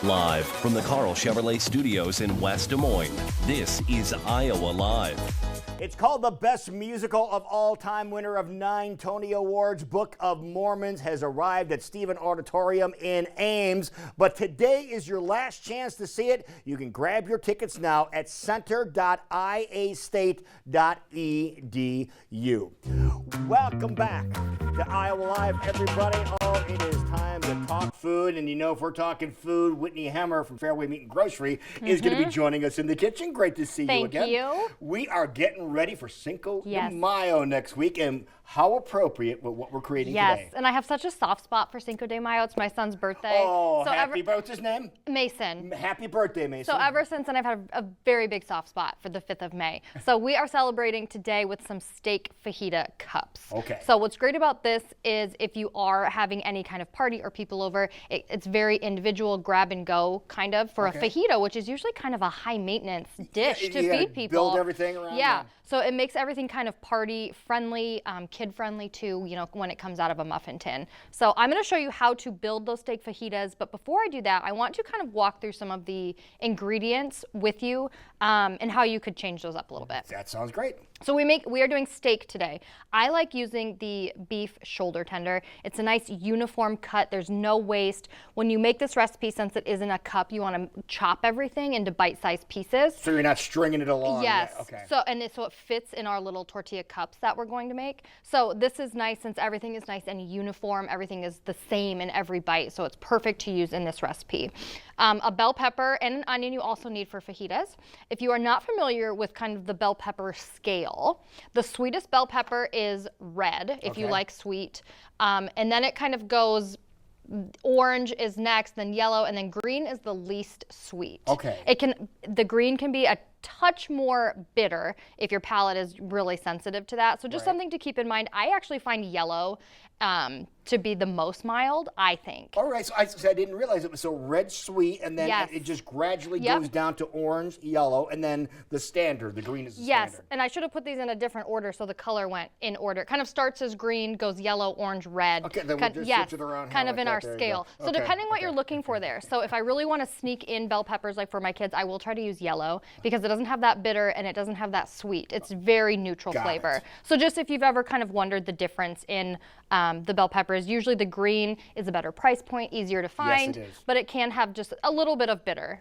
Live from the Carl Chevrolet Studios in West Des Moines, this is Iowa Live. It's called the Best Musical of All Time. Winner of 9 Tony Awards, Book of Mormons has arrived at Stephen Auditorium in Ames. But today is your last chance to see it. You can grab your tickets now at center.iastate.edu. Welcome back to Iowa Live, everybody. Oh, it is time to talk food. And you know, if we're talking food, Whitney Hemmer from Fareway Meat and Grocery is going to be joining us in the kitchen. Great to see you again. Thank you. We are getting ready for Cinco Yes. de Mayo next week, and how appropriate with what we're creating today. Yes, and I have such a soft spot for Cinco de Mayo. It's my son's birthday. Oh, what's his name? Mason. Happy birthday, Mason. So ever since then, I've had a very big soft spot for the 5th of May. So we are celebrating today with some steak fajita cups. Okay. So what's great about this is if you are having any kind of party or people over, it's very individual, grab and go kind of for a fajita, which is usually kind of a high maintenance dish to feed people. Build everything around. Yeah. So it makes everything kind of party friendly, kid friendly too, you know, when it comes out of a muffin tin. So I'm going to show you how to build those steak fajitas. But before I do that, I want to kind of walk through some of the ingredients with you and how you could change those up a little bit. That sounds great. So we are doing steak today. I like using the beef shoulder tender. It's a nice uniform cut. There's no waste. When you make this recipe, since it is in a cup, you want to chop everything into bite-sized pieces. So you're not stringing it along. Yes. Yeah, okay. So it fits in our little tortilla cups that we're going to make. So this is nice since everything is nice and uniform. Everything is the same in every bite. So it's perfect to use in this recipe. A bell pepper and an onion you also need for fajitas. If you are not familiar with kind of the bell pepper scale, the sweetest bell pepper is red, if you like sweet. And then it kind of goes, orange is next, then yellow, and then green is the least sweet. Okay. The green can be a touch more bitter if your palate is really sensitive to that. So just something to keep in mind. I actually find yellow to be the most mild, I think. All right, so I didn't realize it was so red sweet, and then it just gradually goes down to orange, yellow, and then the standard, the green is the standard. Yes, and I should have put these in a different order so the color went in order. It kind of starts as green, goes yellow, orange, red. Okay, then we'll just switch it around. Kind of like in that. our There you scale. go. So depending what you're looking for there. So if I really want to sneak in bell peppers like for my kids, I will try to use yellow because it doesn't have that bitter and it doesn't have that sweet. It's very neutral flavor. So just if you've ever kind of wondered the difference in the bell peppers, usually the green is a better price point, easier to find, but it can have just a little bit of bitter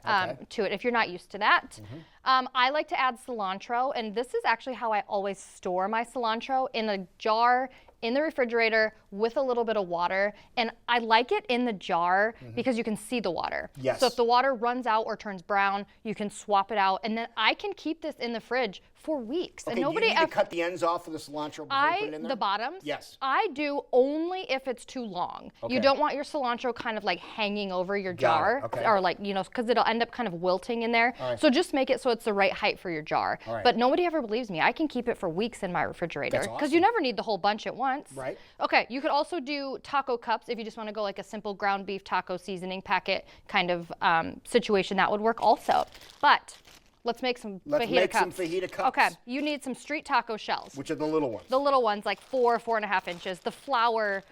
to it if you're not used to that. I like to add cilantro, and this is actually how I always store my cilantro, in a jar in the refrigerator with a little bit of water. And I like it in the jar because you can see the water. Yes. So if the water runs out or turns brown, you can swap it out, and then I can keep this in the fridge for weeks. Okay, and nobody do you need to cut the ends off of the cilantro before you put it in there? The bottoms? Yes. I do only if it's too long. You don't want your cilantro kind of like hanging over your jar, or like, you know, because it'll end up kind of wilting in there. So just make it so it's the right height for your jar. But nobody ever believes me. I can keep it for weeks in my refrigerator because you never need the whole bunch at once. Right. Okay, you could also do taco cups if you just want to go like a simple ground beef taco seasoning packet kind of situation. That would work also. But let's make some fajita cups. Some fajita cups. Okay, you need some street taco shells. Which are the little ones? The little ones, like 4.5 inches. The flour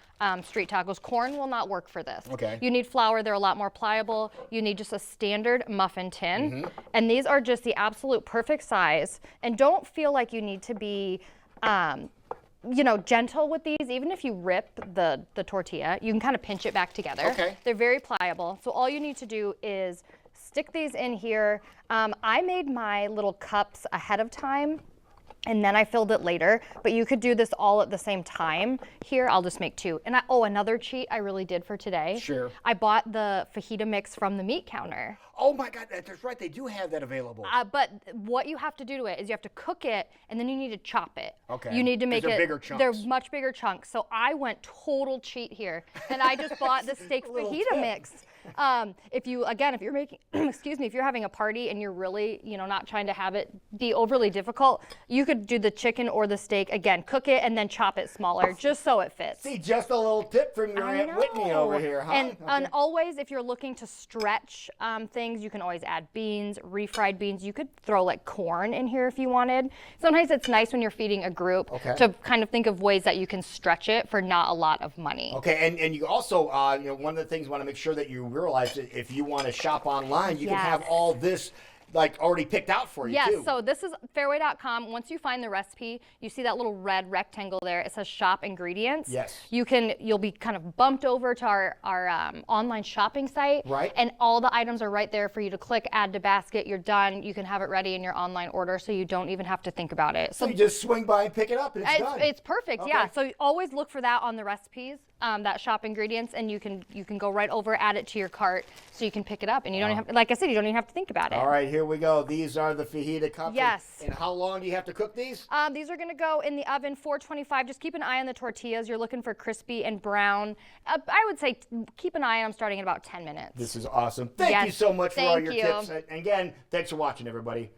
street tacos. Corn will not work for this. Okay. You need flour. They're a lot more pliable. You need just a standard muffin tin. And these are just the absolute perfect size. And don't feel like you need to be you know, gentle with these. Even if you rip the tortilla, you can kind of pinch it back together. Okay. They're very pliable. So all you need to do is stick these in here. I made my little cups ahead of time, and then I filled it later, but you could do this all at the same time. Here, I'll just make 2. And another cheat I really did for today. Sure. I bought the fajita mix from the meat counter. Oh my God, that's right, they do have that available. But what you have to do to it is you have to cook it, and then you need to chop it. Okay. You need to make they're bigger chunks. They're much bigger chunks. So I went total cheat here, and I just bought the steak fajita mix. If you're making, excuse me, if you're having a party and you're really, you know, not trying to have it be overly difficult, you could do the chicken or the steak. Again, cook it and then chop it smaller, just so it fits. See, just a little tip from your Aunt Whitney over here, huh? And always, if you're looking to stretch things, things. You can always add beans, refried beans. You could throw like corn in here if you wanted. Sometimes it's nice when you're feeding a group to kind of think of ways that you can stretch it for not a lot of money. Okay, and you also, you know, one of the things you want to make sure that you realize that if you want to shop online, you can have all this like already picked out for you too. Yes, so this is Fareway.com. Once you find the recipe, you see that little red rectangle there. It says shop ingredients. Yes. You'll be kind of bumped over to our online shopping site. Right. And all the items are right there for you to click, add to basket. You're done. You can have it ready in your online order, so you don't even have to think about it. So you just swing by and pick it up, and it's done. It's perfect. Yeah. So always look for that on the recipes. That shop ingredients, and you can go right over, add it to your cart, so you can pick it up, and you don't have, like I said, you don't even have to think about it. All right, here we go. These are the Fajita Cups. Yes. And how long do you have to cook these? These are going to go in the oven 425. Just keep an eye on the tortillas. You're looking for crispy and brown. I would say keep an eye on them starting in about 10 minutes. This is awesome. Thank you so much for all your Thank you. tips. And again, thanks for watching, everybody.